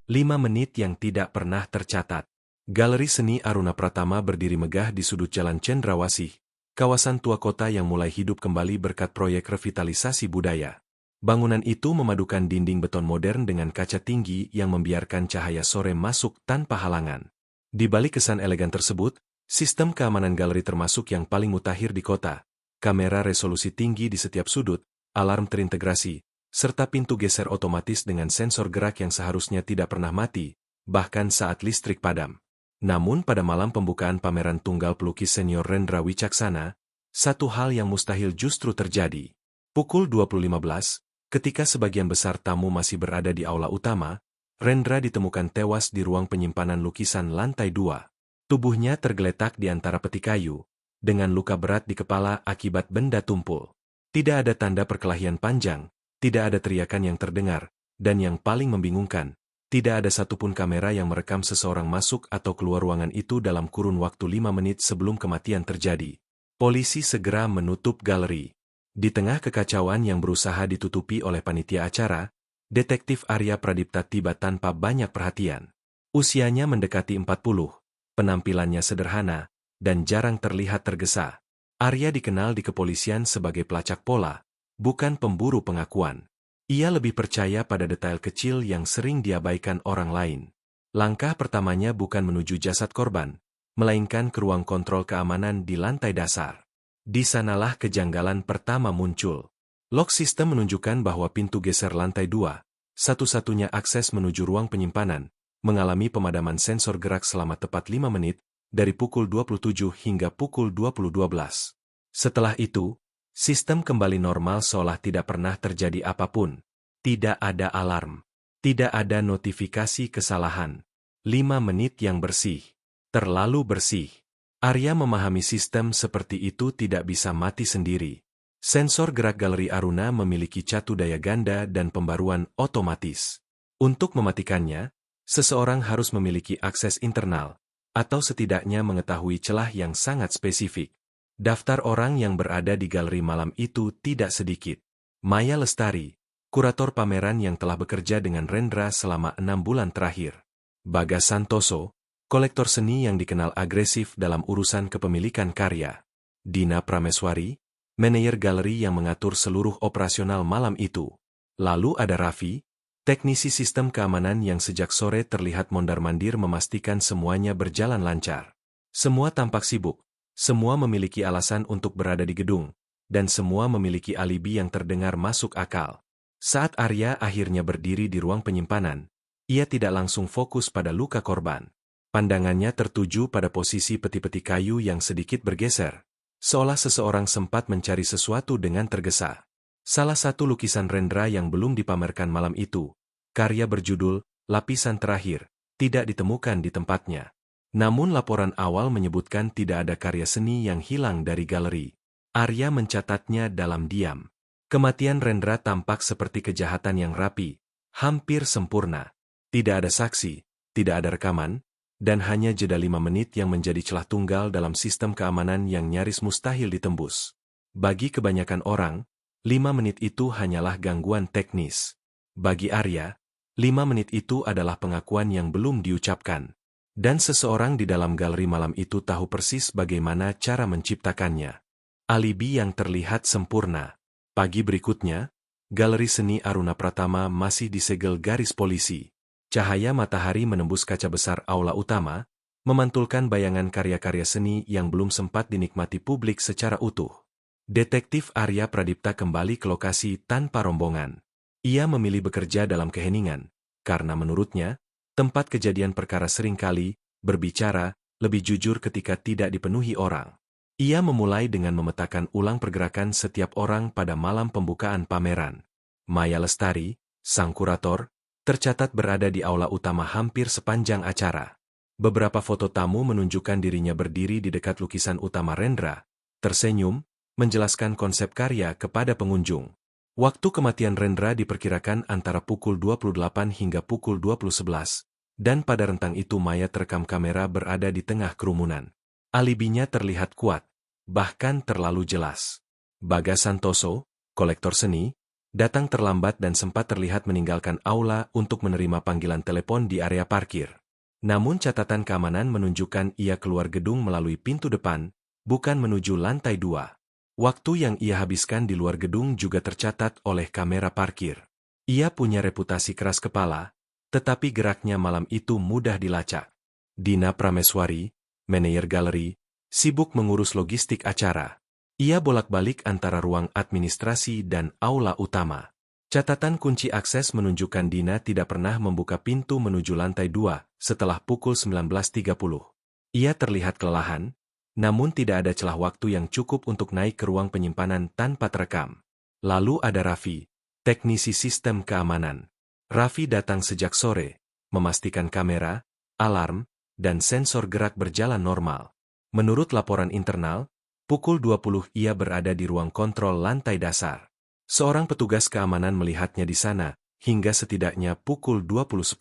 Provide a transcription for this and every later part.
5 menit yang tidak pernah tercatat. Galeri Seni Aruna Pratama berdiri megah di sudut Jalan Cendrawasih, kawasan tua kota yang mulai hidup kembali berkat proyek revitalisasi budaya. Bangunan itu memadukan dinding beton modern dengan kaca tinggi yang membiarkan cahaya sore masuk tanpa halangan. Di balik kesan elegan tersebut, sistem keamanan galeri termasuk yang paling mutakhir di kota. Kamera resolusi tinggi di setiap sudut, alarm terintegrasi, serta pintu geser otomatis dengan sensor gerak yang seharusnya tidak pernah mati, bahkan saat listrik padam. Namun pada malam pembukaan pameran tunggal pelukis senior Rendra Wicaksana, satu hal yang mustahil justru terjadi. Pukul 20.15, ketika sebagian besar tamu masih berada di aula utama, Rendra ditemukan tewas di ruang penyimpanan lukisan lantai 2. Tubuhnya tergeletak di antara peti kayu, dengan luka berat di kepala akibat benda tumpul. Tidak ada tanda perkelahian panjang, tidak ada teriakan yang terdengar, dan yang paling membingungkan, tidak ada satupun kamera yang merekam seseorang masuk atau keluar ruangan itu dalam kurun waktu 5 menit sebelum kematian terjadi. Polisi segera menutup galeri. Di tengah kekacauan yang berusaha ditutupi oleh panitia acara, Detektif Arya Pradipta tiba tanpa banyak perhatian. Usianya mendekati 40, penampilannya sederhana, dan jarang terlihat tergesa. Arya dikenal di kepolisian sebagai pelacak pola, bukan pemburu pengakuan. Ia lebih percaya pada detail kecil yang sering diabaikan orang lain. Langkah pertamanya bukan menuju jasad korban, melainkan ke ruang kontrol keamanan di lantai dasar. Di sanalah kejanggalan pertama muncul. Lock system menunjukkan bahwa pintu geser lantai 2, satu-satunya akses menuju ruang penyimpanan, mengalami pemadaman sensor gerak selama tepat 5 menit, dari pukul 27 hingga pukul 20.12. Setelah itu, sistem kembali normal seolah tidak pernah terjadi apapun. Tidak ada alarm. Tidak ada notifikasi kesalahan. 5 menit yang bersih. Terlalu bersih. Arya memahami sistem seperti itu tidak bisa mati sendiri. Sensor gerak galeri Aruna memiliki catu daya ganda dan pembaruan otomatis. Untuk mematikannya, seseorang harus memiliki akses internal, atau setidaknya mengetahui celah yang sangat spesifik. Daftar orang yang berada di galeri malam itu tidak sedikit. Maya Lestari, kurator pameran yang telah bekerja dengan Rendra selama 6 bulan terakhir. Bagas Santoso, kolektor seni yang dikenal agresif dalam urusan kepemilikan karya. Dina Prameswari, manajer galeri yang mengatur seluruh operasional malam itu. Lalu ada Raffi, teknisi sistem keamanan yang sejak sore terlihat mondar-mandir memastikan semuanya berjalan lancar. Semua tampak sibuk. Semua memiliki alasan untuk berada di gedung, dan semua memiliki alibi yang terdengar masuk akal. Saat Arya akhirnya berdiri di ruang penyimpanan, ia tidak langsung fokus pada luka korban. Pandangannya tertuju pada posisi peti-peti kayu yang sedikit bergeser, seolah seseorang sempat mencari sesuatu dengan tergesa. Salah satu lukisan Rendra yang belum dipamerkan malam itu, karya berjudul Lapisan Terakhir, tidak ditemukan di tempatnya. Namun laporan awal menyebutkan tidak ada karya seni yang hilang dari galeri. Arya mencatatnya dalam diam. Kematian Rendra tampak seperti kejahatan yang rapi, hampir sempurna. Tidak ada saksi, tidak ada rekaman, dan hanya jeda 5 menit yang menjadi celah tunggal dalam sistem keamanan yang nyaris mustahil ditembus. Bagi kebanyakan orang, 5 menit itu hanyalah gangguan teknis. Bagi Arya, 5 menit itu adalah pengakuan yang belum diucapkan. Dan seseorang di dalam galeri malam itu tahu persis bagaimana cara menciptakannya. Alibi yang terlihat sempurna. Pagi berikutnya, Galeri Seni Aruna Pratama masih disegel garis polisi. Cahaya matahari menembus kaca besar aula utama, memantulkan bayangan karya-karya seni yang belum sempat dinikmati publik secara utuh. Detektif Arya Pradipta kembali ke lokasi tanpa rombongan. Ia memilih bekerja dalam keheningan, karena menurutnya, tempat kejadian perkara seringkali berbicara lebih jujur ketika tidak dipenuhi orang. Ia memulai dengan memetakan ulang pergerakan setiap orang pada malam pembukaan pameran. Maya Lestari, sang kurator, tercatat berada di aula utama hampir sepanjang acara. Beberapa foto tamu menunjukkan dirinya berdiri di dekat lukisan utama Rendra, tersenyum, menjelaskan konsep karya kepada pengunjung. Waktu kematian Rendra diperkirakan antara pukul 28 hingga pukul 20.11, dan pada rentang itu Maya terekam kamera berada di tengah kerumunan. Alibinya terlihat kuat, bahkan terlalu jelas. Bagas Santoso, kolektor seni, datang terlambat dan sempat terlihat meninggalkan aula untuk menerima panggilan telepon di area parkir. Namun catatan keamanan menunjukkan ia keluar gedung melalui pintu depan, bukan menuju lantai 2. Waktu yang ia habiskan di luar gedung juga tercatat oleh kamera parkir. Ia punya reputasi keras kepala, tetapi geraknya malam itu mudah dilacak. Dina Prameswari, manajer galeri, sibuk mengurus logistik acara. Ia bolak-balik antara ruang administrasi dan aula utama. Catatan kunci akses menunjukkan Dina tidak pernah membuka pintu menuju lantai 2 setelah pukul 19.30. Ia terlihat kelelahan, namun tidak ada celah waktu yang cukup untuk naik ke ruang penyimpanan tanpa terekam. Lalu ada Raffi, teknisi sistem keamanan. Raffi datang sejak sore, memastikan kamera, alarm, dan sensor gerak berjalan normal. Menurut laporan internal, pukul 20 ia berada di ruang kontrol lantai dasar. Seorang petugas keamanan melihatnya di sana, hingga setidaknya pukul 20.10.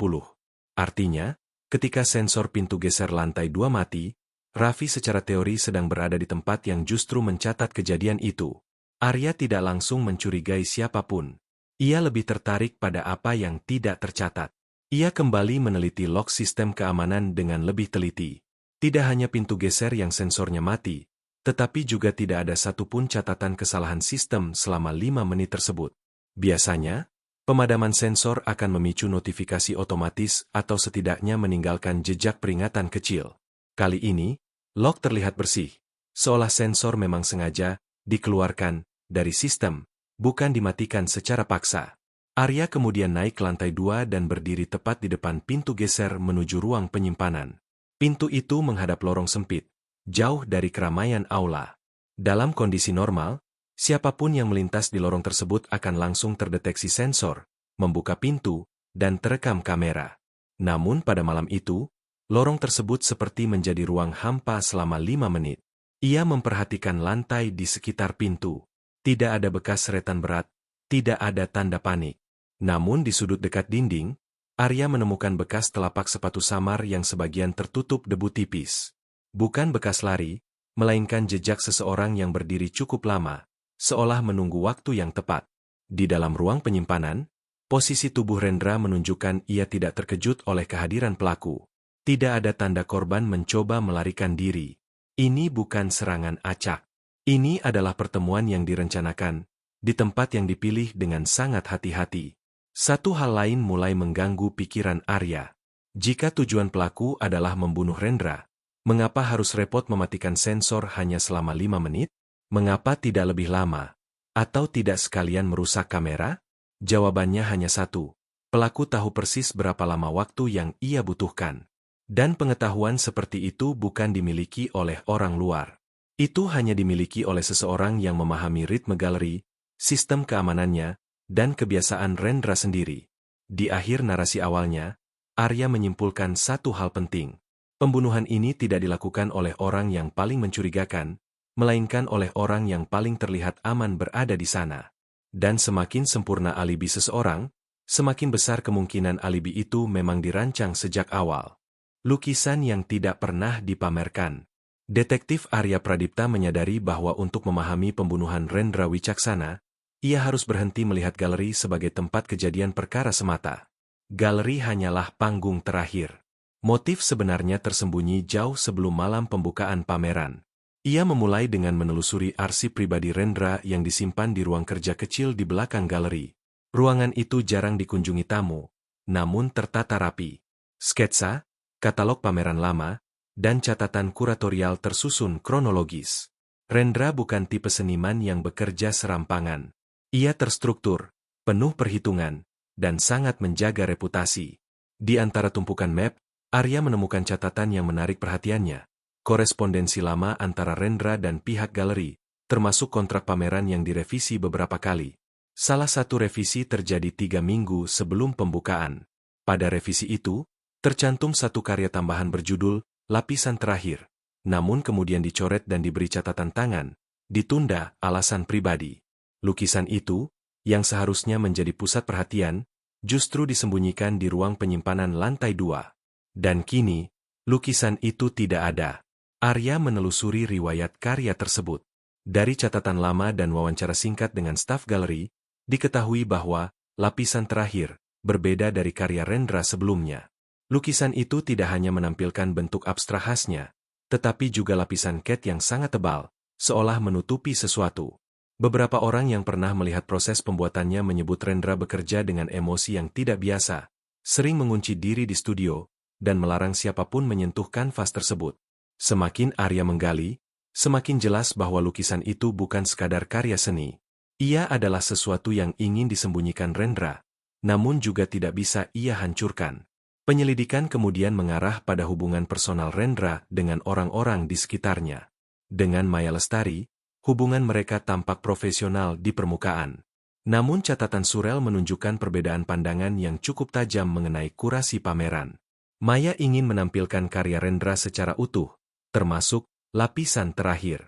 Artinya, ketika sensor pintu geser lantai 2 mati, Raffi secara teori sedang berada di tempat yang justru mencatat kejadian itu. Arya tidak langsung mencurigai siapapun. Ia lebih tertarik pada apa yang tidak tercatat. Ia kembali meneliti log sistem keamanan dengan lebih teliti. Tidak hanya pintu geser yang sensornya mati, tetapi juga tidak ada satupun catatan kesalahan sistem selama 5 menit tersebut. Biasanya, pemadaman sensor akan memicu notifikasi otomatis atau setidaknya meninggalkan jejak peringatan kecil. Kali ini, log terlihat bersih, seolah sensor memang sengaja dikeluarkan dari sistem, bukan dimatikan secara paksa. Arya kemudian naik ke lantai 2 dan berdiri tepat di depan pintu geser menuju ruang penyimpanan. Pintu itu menghadap lorong sempit, jauh dari keramaian aula. Dalam kondisi normal, siapapun yang melintas di lorong tersebut akan langsung terdeteksi sensor, membuka pintu, dan terekam kamera. Namun pada malam itu, lorong tersebut seperti menjadi ruang hampa selama 5 menit. Ia memperhatikan lantai di sekitar pintu. Tidak ada bekas seretan berat, tidak ada tanda panik. Namun di sudut dekat dinding, Arya menemukan bekas telapak sepatu samar yang sebagian tertutup debu tipis. Bukan bekas lari, melainkan jejak seseorang yang berdiri cukup lama, seolah menunggu waktu yang tepat. Di dalam ruang penyimpanan, posisi tubuh Rendra menunjukkan ia tidak terkejut oleh kehadiran pelaku. Tidak ada tanda korban mencoba melarikan diri. Ini bukan serangan acak. Ini adalah pertemuan yang direncanakan, di tempat yang dipilih dengan sangat hati-hati. Satu hal lain mulai mengganggu pikiran Arya. Jika tujuan pelaku adalah membunuh Rendra, mengapa harus repot mematikan sensor hanya selama 5 menit? Mengapa tidak lebih lama? Atau tidak sekalian merusak kamera? Jawabannya hanya satu. Pelaku tahu persis berapa lama waktu yang ia butuhkan. Dan pengetahuan seperti itu bukan dimiliki oleh orang luar. Itu hanya dimiliki oleh seseorang yang memahami ritme galeri, sistem keamanannya, dan kebiasaan Rendra sendiri. Di akhir narasi awalnya, Arya menyimpulkan satu hal penting. Pembunuhan ini tidak dilakukan oleh orang yang paling mencurigakan, melainkan oleh orang yang paling terlihat aman berada di sana. Dan semakin sempurna alibi seseorang, semakin besar kemungkinan alibi itu memang dirancang sejak awal. Lukisan yang tidak pernah dipamerkan. Detektif Arya Pradipta menyadari bahwa untuk memahami pembunuhan Rendra Wicaksana, ia harus berhenti melihat galeri sebagai tempat kejadian perkara semata. Galeri hanyalah panggung terakhir. Motif sebenarnya tersembunyi jauh sebelum malam pembukaan pameran. Ia memulai dengan menelusuri arsip pribadi Rendra yang disimpan di ruang kerja kecil di belakang galeri. Ruangan itu jarang dikunjungi tamu, namun tertata rapi. Sketsa, katalog pameran lama, dan catatan kuratorial tersusun kronologis. Rendra bukan tipe seniman yang bekerja serampangan. Ia terstruktur, penuh perhitungan, dan sangat menjaga reputasi. Di antara tumpukan map, Arya menemukan catatan yang menarik perhatiannya. Korespondensi lama antara Rendra dan pihak galeri, termasuk kontrak pameran yang direvisi beberapa kali. Salah satu revisi terjadi 3 minggu sebelum pembukaan. Pada revisi itu, tercantum satu karya tambahan berjudul Lapisan Terakhir, namun kemudian dicoret dan diberi catatan tangan, ditunda alasan pribadi. Lukisan itu, yang seharusnya menjadi pusat perhatian, justru disembunyikan di ruang penyimpanan lantai 2. Dan kini, lukisan itu tidak ada. Arya menelusuri riwayat karya tersebut. Dari catatan lama dan wawancara singkat dengan staf galeri, Diketahui bahwa lapisan terakhir berbeda dari karya Rendra sebelumnya. Lukisan itu tidak hanya menampilkan bentuk abstrak khasnya, tetapi juga lapisan cat yang sangat tebal, seolah menutupi sesuatu. Beberapa orang yang pernah melihat proses pembuatannya menyebut Rendra bekerja dengan emosi yang tidak biasa, sering mengunci diri di studio, dan melarang siapapun menyentuh kanvas tersebut. Semakin Arya menggali, semakin jelas bahwa lukisan itu bukan sekadar karya seni. Ia adalah sesuatu yang ingin disembunyikan Rendra, namun juga tidak bisa ia hancurkan. Penyelidikan kemudian mengarah pada hubungan personal Rendra dengan orang-orang di sekitarnya. Dengan Maya Lestari, hubungan mereka tampak profesional di permukaan. Namun catatan Surel menunjukkan perbedaan pandangan yang cukup tajam mengenai kurasi pameran. Maya ingin menampilkan karya Rendra secara utuh, termasuk lapisan terakhir.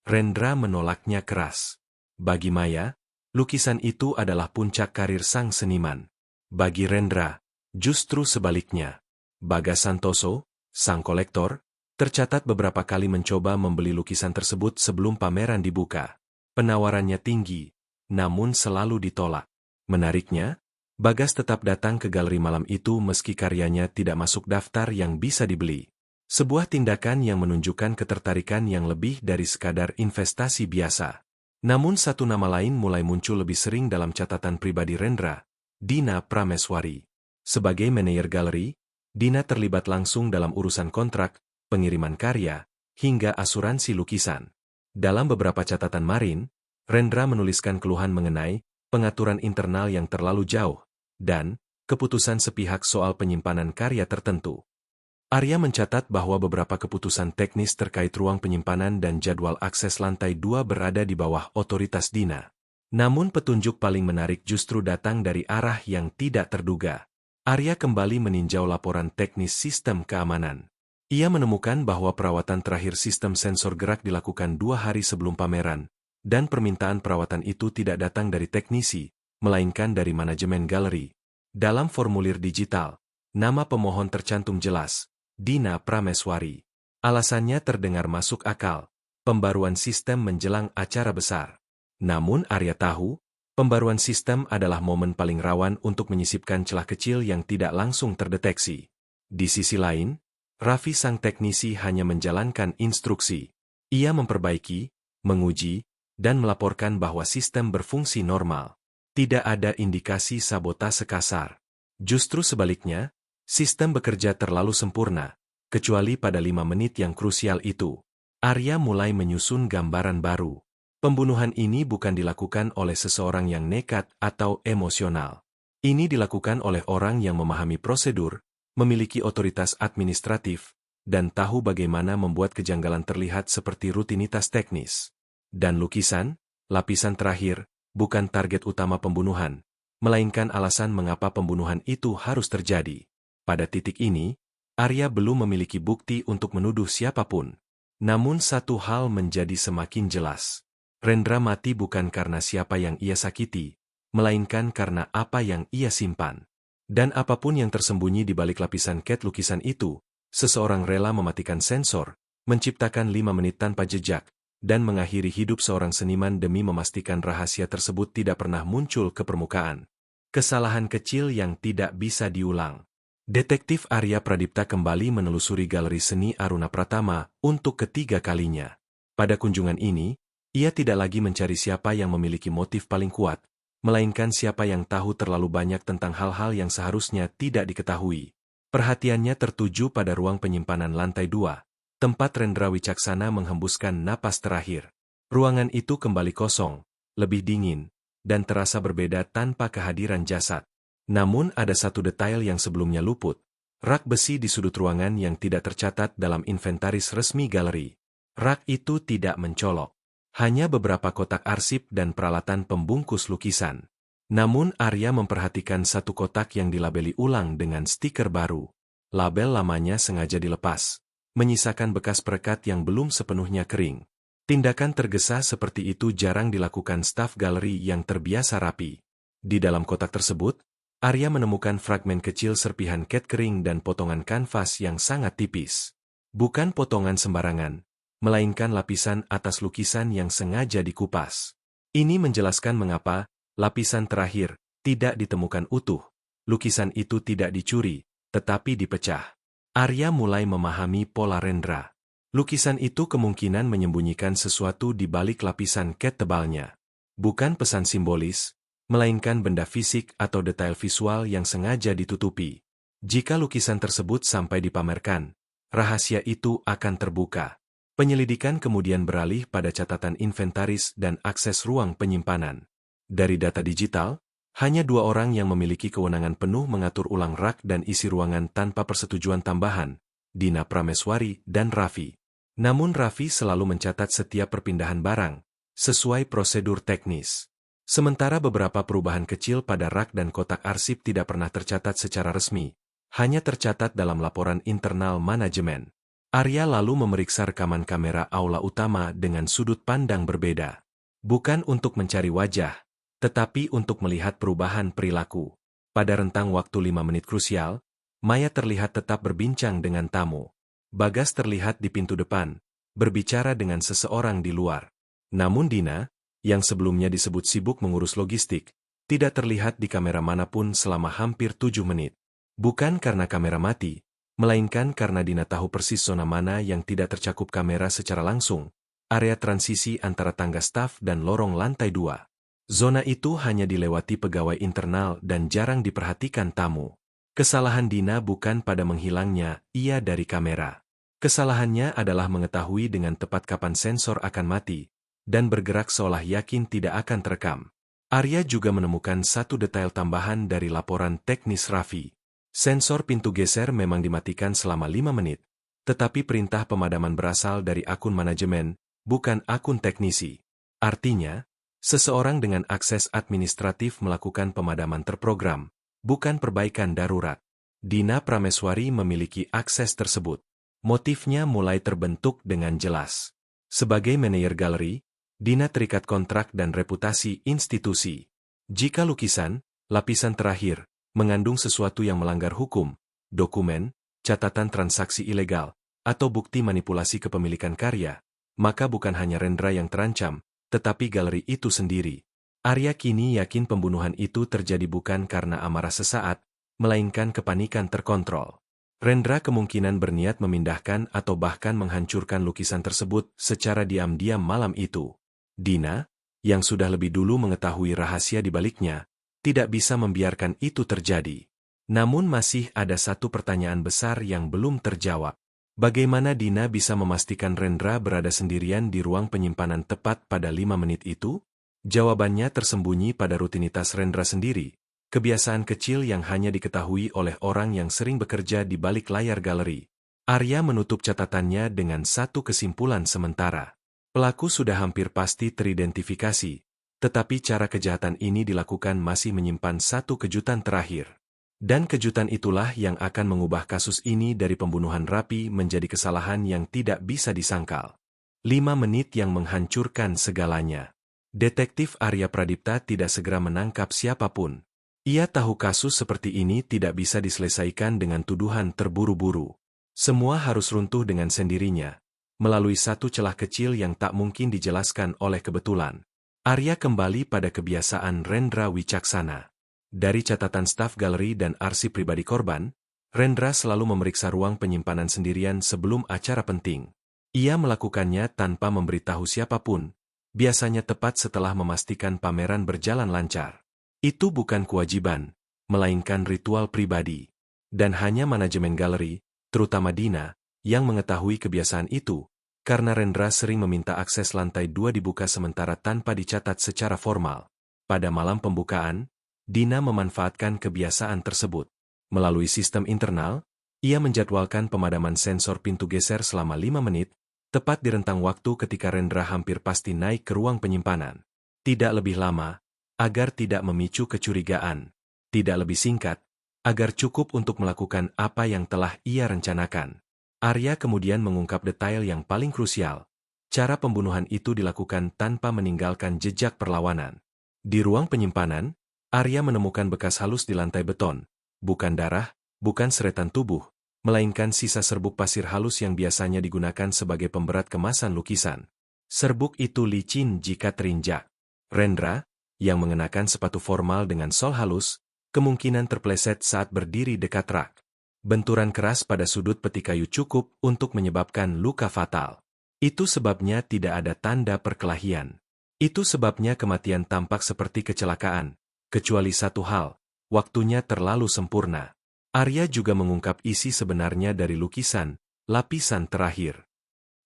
Rendra menolaknya keras. Bagi Maya, lukisan itu adalah puncak karir sang seniman. Bagi Rendra, justru sebaliknya. Bagas Santoso, sang kolektor, tercatat beberapa kali mencoba membeli lukisan tersebut sebelum pameran dibuka. Penawarannya tinggi, namun selalu ditolak. Menariknya, Bagas tetap datang ke galeri malam itu meski karyanya tidak masuk daftar yang bisa dibeli. Sebuah tindakan yang menunjukkan ketertarikan yang lebih dari sekadar investasi biasa. Namun satu nama lain mulai muncul lebih sering dalam catatan pribadi Rendra, Dina Prameswari. Sebagai manajer galeri, Dina terlibat langsung dalam urusan kontrak, pengiriman karya, hingga asuransi lukisan. Dalam beberapa catatan Marin, Rendra menuliskan keluhan mengenai pengaturan internal yang terlalu jauh, dan keputusan sepihak soal penyimpanan karya tertentu. Arya mencatat bahwa beberapa keputusan teknis terkait ruang penyimpanan dan jadwal akses lantai 2 berada di bawah otoritas Dina. Namun petunjuk paling menarik justru datang dari arah yang tidak terduga. Arya kembali meninjau laporan teknis sistem keamanan. Ia menemukan bahwa perawatan terakhir sistem sensor gerak dilakukan 2 hari sebelum pameran, dan permintaan perawatan itu tidak datang dari teknisi, melainkan dari manajemen galeri. Dalam formulir digital, nama pemohon tercantum jelas, Dina Prameswari. Alasannya terdengar masuk akal, pembaruan sistem menjelang acara besar. Namun Arya tahu, pembaruan sistem adalah momen paling rawan untuk menyisipkan celah kecil yang tidak langsung terdeteksi. Di sisi lain, Raffi sang teknisi hanya menjalankan instruksi. Ia memperbaiki, menguji, dan melaporkan bahwa sistem berfungsi normal. Tidak ada indikasi sabotase kasar. Justru sebaliknya, sistem bekerja terlalu sempurna, kecuali pada 5 menit yang krusial itu. Arya mulai menyusun gambaran baru. Pembunuhan ini bukan dilakukan oleh seseorang yang nekat atau emosional. Ini dilakukan oleh orang yang memahami prosedur, memiliki otoritas administratif, dan tahu bagaimana membuat kejanggalan terlihat seperti rutinitas teknis. Dan lukisan, lapisan terakhir, bukan target utama pembunuhan, melainkan alasan mengapa pembunuhan itu harus terjadi. Pada titik ini, Arya belum memiliki bukti untuk menuduh siapapun. Namun satu hal menjadi semakin jelas. Rendra mati bukan karena siapa yang ia sakiti, melainkan karena apa yang ia simpan. Dan apapun yang tersembunyi di balik lapisan cat lukisan itu, seseorang rela mematikan sensor, menciptakan 5 menit tanpa jejak, dan mengakhiri hidup seorang seniman demi memastikan rahasia tersebut tidak pernah muncul ke permukaan. Kesalahan kecil yang tidak bisa diulang. Detektif Arya Pradipta kembali menelusuri galeri seni Aruna Pratama untuk ketiga kalinya. Pada kunjungan ini, ia tidak lagi mencari siapa yang memiliki motif paling kuat, melainkan siapa yang tahu terlalu banyak tentang hal-hal yang seharusnya tidak diketahui. Perhatiannya tertuju pada ruang penyimpanan lantai 2. Tempat Rendra Wicaksana menghembuskan napas terakhir. Ruangan itu kembali kosong, lebih dingin, dan terasa berbeda tanpa kehadiran jasad. Namun ada satu detail yang sebelumnya luput. Rak besi di sudut ruangan yang tidak tercatat dalam inventaris resmi galeri. Rak itu tidak mencolok. Hanya beberapa kotak arsip dan peralatan pembungkus lukisan. Namun Arya memperhatikan satu kotak yang dilabeli ulang dengan stiker baru. Label lamanya sengaja dilepas, menyisakan bekas perekat yang belum sepenuhnya kering. Tindakan tergesa seperti itu jarang dilakukan staf galeri yang terbiasa rapi. Di dalam kotak tersebut, Arya menemukan fragmen kecil serpihan cat kering dan potongan kanvas yang sangat tipis. Bukan potongan sembarangan, melainkan lapisan atas lukisan yang sengaja dikupas. Ini menjelaskan mengapa Lapisan terakhir, tidak ditemukan utuh. Lukisan itu tidak dicuri, tetapi dipecah. Arya mulai memahami pola Rendra. Lukisan itu kemungkinan menyembunyikan sesuatu di balik lapisan cat tebalnya. Bukan pesan simbolis, melainkan benda fisik atau detail visual yang sengaja ditutupi. Jika lukisan tersebut sampai dipamerkan, rahasia itu akan terbuka. Penyelidikan kemudian beralih pada catatan inventaris dan akses ruang penyimpanan. Dari data digital, hanya 2 orang yang memiliki kewenangan penuh mengatur ulang rak dan isi ruangan tanpa persetujuan tambahan, Dina Prameswari dan Raffi. Namun Raffi selalu mencatat setiap perpindahan barang, sesuai prosedur teknis. Sementara beberapa perubahan kecil pada rak dan kotak arsip tidak pernah tercatat secara resmi, hanya tercatat dalam laporan internal manajemen. Arya lalu memeriksa rekaman kamera aula utama dengan sudut pandang berbeda. Bukan untuk mencari wajah, tetapi untuk melihat perubahan perilaku. Pada rentang waktu 5 menit krusial, Maya terlihat tetap berbincang dengan tamu. Bagas terlihat di pintu depan, berbicara dengan seseorang di luar. Namun Dina, yang sebelumnya disebut sibuk mengurus logistik, tidak terlihat di kamera manapun selama hampir 7 menit. Bukan karena kamera mati, melainkan karena Dina tahu persis zona mana yang tidak tercakup kamera secara langsung, area transisi antara tangga staf dan lorong lantai 2. Zona itu hanya dilewati pegawai internal dan jarang diperhatikan tamu. Kesalahan Dina bukan pada menghilangnya ia dari kamera. Kesalahannya adalah mengetahui dengan tepat kapan sensor akan mati, dan bergerak seolah yakin tidak akan terekam. Arya juga menemukan satu detail tambahan dari laporan teknis Raffi. Sensor pintu geser memang dimatikan selama 5 menit, tetapi perintah pemadaman berasal dari akun manajemen, bukan akun teknisi. Artinya, seseorang dengan akses administratif melakukan pemadaman terprogram, bukan perbaikan darurat. Dina Prameswari memiliki akses tersebut. Motifnya mulai terbentuk dengan jelas. Sebagai manajer galeri, Dina terikat kontrak dan reputasi institusi. Jika lukisan, lapisan terakhir, mengandung sesuatu yang melanggar hukum, dokumen, catatan transaksi ilegal, atau bukti manipulasi kepemilikan karya, maka bukan hanya Rendra yang terancam, tetapi galeri itu sendiri. Arya kini yakin pembunuhan itu terjadi bukan karena amarah sesaat, melainkan kepanikan terkontrol. Rendra kemungkinan berniat memindahkan atau bahkan menghancurkan lukisan tersebut secara diam-diam malam itu. Dina, yang sudah lebih dulu mengetahui rahasia di baliknya, tidak bisa membiarkan itu terjadi. Namun masih ada satu pertanyaan besar yang belum terjawab. Bagaimana Dina bisa memastikan Rendra berada sendirian di ruang penyimpanan tepat pada 5 menit itu? Jawabannya tersembunyi pada rutinitas Rendra sendiri, kebiasaan kecil yang hanya diketahui oleh orang yang sering bekerja di balik layar galeri. Arya menutup catatannya dengan satu kesimpulan sementara. Pelaku sudah hampir pasti teridentifikasi, tetapi cara kejahatan ini dilakukan masih menyimpan satu kejutan terakhir. Dan kejutan itulah yang akan mengubah kasus ini dari pembunuhan rapi menjadi kesalahan yang tidak bisa disangkal. 5 menit yang menghancurkan segalanya. Detektif Arya Pradipta tidak segera menangkap siapapun. Ia tahu kasus seperti ini tidak bisa diselesaikan dengan tuduhan terburu-buru. Semua harus runtuh dengan sendirinya, melalui satu celah kecil yang tak mungkin dijelaskan oleh kebetulan. Arya kembali pada kebiasaan Rendra Wicaksana. Dari catatan staf galeri dan arsip pribadi korban, Rendra selalu memeriksa ruang penyimpanan sendirian sebelum acara penting. Ia melakukannya tanpa memberitahu siapapun, biasanya tepat setelah memastikan pameran berjalan lancar. Itu bukan kewajiban, melainkan ritual pribadi. Dan hanya manajemen galeri, terutama Dina, yang mengetahui kebiasaan itu, karena Rendra sering meminta akses lantai 2 dibuka sementara tanpa dicatat secara formal. Pada malam pembukaan, Dina memanfaatkan kebiasaan tersebut. Melalui sistem internal, ia menjadwalkan pemadaman sensor pintu geser selama 5 menit, tepat di rentang waktu ketika Rendra hampir pasti naik ke ruang penyimpanan. Tidak lebih lama, agar tidak memicu kecurigaan. Tidak lebih singkat, agar cukup untuk melakukan apa yang telah ia rencanakan. Arya kemudian mengungkap detail yang paling krusial. Cara pembunuhan itu dilakukan tanpa meninggalkan jejak perlawanan. Di ruang penyimpanan, Arya menemukan bekas halus di lantai beton, bukan darah, bukan seretan tubuh, melainkan sisa serbuk pasir halus yang biasanya digunakan sebagai pemberat kemasan lukisan. Serbuk itu licin jika terinjak. Rendra, yang mengenakan sepatu formal dengan sol halus, kemungkinan terpleset saat berdiri dekat rak. Benturan keras pada sudut peti kayu cukup untuk menyebabkan luka fatal. Itu sebabnya tidak ada tanda perkelahian. Itu sebabnya kematian tampak seperti kecelakaan, kecuali satu hal, waktunya terlalu sempurna. Arya juga mengungkap isi sebenarnya dari lukisan, lapisan terakhir.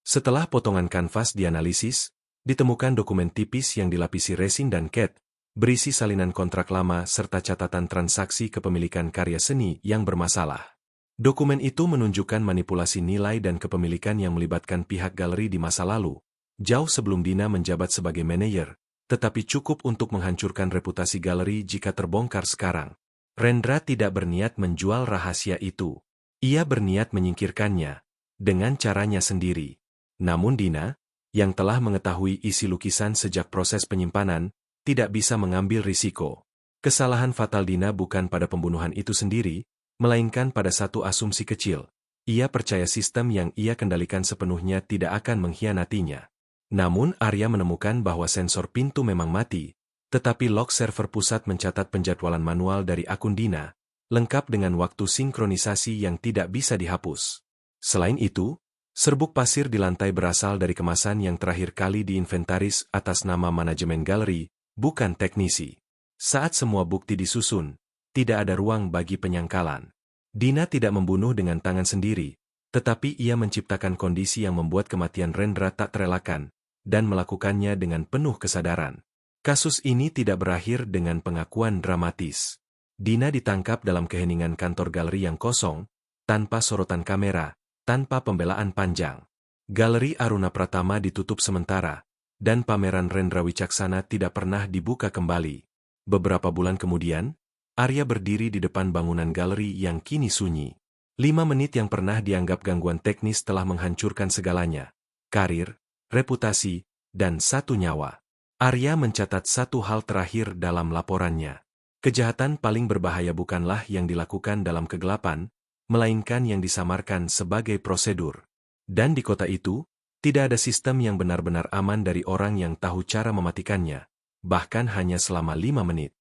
Setelah potongan kanvas dianalisis, ditemukan dokumen tipis yang dilapisi resin dan cat, berisi salinan kontrak lama serta catatan transaksi kepemilikan karya seni yang bermasalah. Dokumen itu menunjukkan manipulasi nilai dan kepemilikan yang melibatkan pihak galeri di masa lalu, jauh sebelum Dina menjabat sebagai manajer, tetapi cukup untuk menghancurkan reputasi galeri jika terbongkar sekarang. Rendra tidak berniat menjual rahasia itu. Ia berniat menyingkirkannya, dengan caranya sendiri. Namun Dina, yang telah mengetahui isi lukisan sejak proses penyimpanan, tidak bisa mengambil risiko. Kesalahan fatal Dina bukan pada pembunuhan itu sendiri, melainkan pada satu asumsi kecil. Ia percaya sistem yang ia kendalikan sepenuhnya tidak akan mengkhianatinya. Namun Arya menemukan bahwa sensor pintu memang mati, tetapi log server pusat mencatat penjadwalan manual dari akun Dina, lengkap dengan waktu sinkronisasi yang tidak bisa dihapus. Selain itu, serbuk pasir di lantai berasal dari kemasan yang terakhir kali diinventaris atas nama manajemen galeri, bukan teknisi. Saat semua bukti disusun, tidak ada ruang bagi penyangkalan. Dina tidak membunuh dengan tangan sendiri, tetapi ia menciptakan kondisi yang membuat kematian Rendra tak terelakkan, dan melakukannya dengan penuh kesadaran. Kasus ini tidak berakhir dengan pengakuan dramatis. Dina ditangkap dalam keheningan kantor galeri yang kosong, tanpa sorotan kamera, tanpa pembelaan panjang. Galeri Aruna Pratama ditutup sementara, dan pameran Rendra Wicaksana tidak pernah dibuka kembali. Beberapa bulan kemudian, Arya berdiri di depan bangunan galeri yang kini sunyi. 5 menit yang pernah dianggap gangguan teknis telah menghancurkan segalanya. Karir, reputasi, dan satu nyawa. Arya mencatat satu hal terakhir dalam laporannya. Kejahatan paling berbahaya bukanlah yang dilakukan dalam kegelapan, melainkan yang disamarkan sebagai prosedur. Dan di kota itu, tidak ada sistem yang benar-benar aman dari orang yang tahu cara mematikannya, bahkan hanya selama 5 menit.